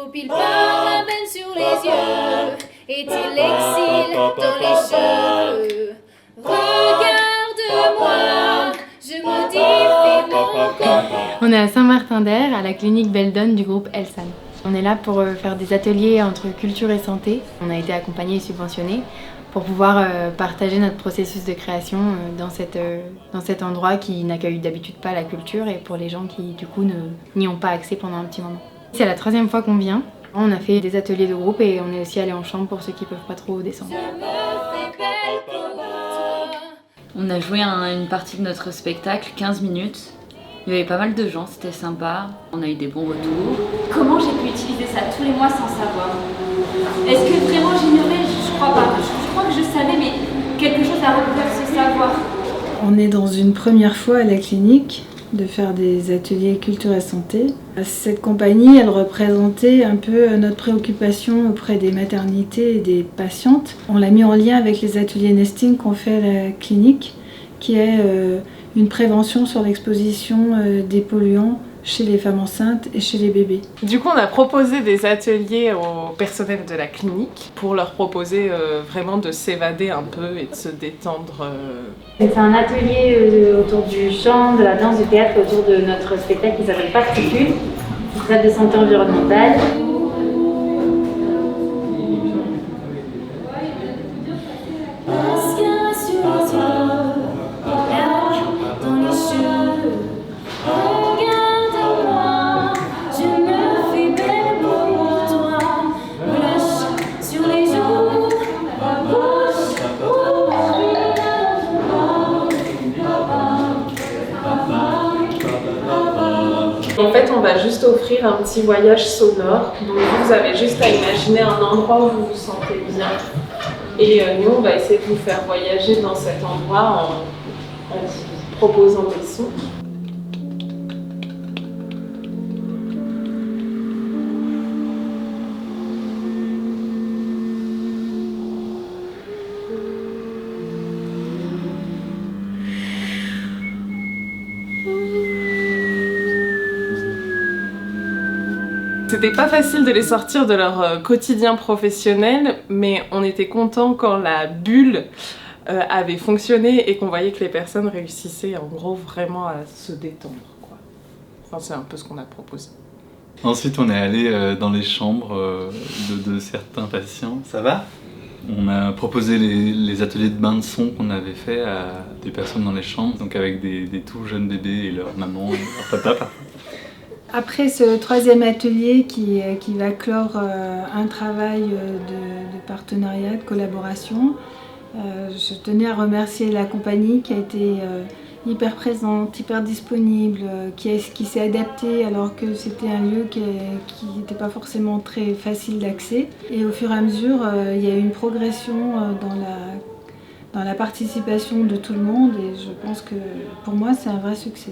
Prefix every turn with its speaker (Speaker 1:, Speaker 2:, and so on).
Speaker 1: pupilles parabènes sur les yeux, est-il l'exil dans les cheveux? Regarde-moi, je modifie mon corps.
Speaker 2: On est à Saint-Martin-d'Air, à la clinique Beldon du groupe Elsan. On est là pour faire des ateliers entre culture et santé. On a été accompagnés et subventionnés pour pouvoir partager notre processus de création dans cet endroit qui n'accueille d'habitude pas la culture et pour les gens qui du coup n'y ont pas accès pendant un petit moment. C'est la 3e fois qu'on vient. On a fait des ateliers de groupe et on est aussi allé en chambre pour ceux qui ne peuvent pas trop descendre.
Speaker 3: On a joué une partie de notre spectacle, 15 minutes. Il y avait pas mal de gens, c'était sympa. On a eu des bons retours.
Speaker 4: Comment j'ai pu utiliser ça tous les mois sans savoir? Est-ce que vraiment j'ignorais? Je crois pas. Je crois que je savais, mais quelque chose a recouvert ce savoir.
Speaker 5: On est dans une première fois à la clinique de faire des ateliers culture et santé. Cette compagnie, elle représentait un peu notre préoccupation auprès des maternités et des patientes. On l'a mis en lien avec les ateliers nesting qu'on fait à la clinique, qui est une prévention sur l'exposition des polluants chez les femmes enceintes et chez les bébés.
Speaker 6: Du coup, on a proposé des ateliers au personnel de la clinique pour leur proposer vraiment de s'évader un peu et de se détendre.
Speaker 2: C'est un atelier autour du chant, de la danse, du théâtre, autour de notre spectacle qui s'appelle Particules, qui traite de santé environnementale.
Speaker 6: En fait, on va juste offrir un petit voyage sonore. Donc vous avez juste à imaginer un endroit où vous vous sentez bien. Et nous, on va essayer de vous faire voyager dans cet endroit en vous proposant des sons. C'était pas facile de les sortir de leur quotidien professionnel, mais on était contents quand la bulle avait fonctionné et qu'on voyait que les personnes réussissaient en gros vraiment à se détendre, quoi. Enfin, c'est un peu ce qu'on a proposé.
Speaker 7: Ensuite, on est allé dans les chambres de certains patients. Ça va? On a proposé les ateliers de bain de son qu'on avait fait à des personnes dans les chambres, donc avec des tout jeunes bébés et leur maman et leur papa.
Speaker 5: Après ce 3e atelier qui va clore un travail de partenariat, de collaboration, je tenais à remercier la compagnie qui a été hyper présente, hyper disponible, qui s'est adaptée alors que c'était un lieu qui n'était pas forcément très facile d'accès. Et au fur et à mesure, il y a eu une progression dans la participation de tout le monde et je pense que pour moi c'est un vrai succès.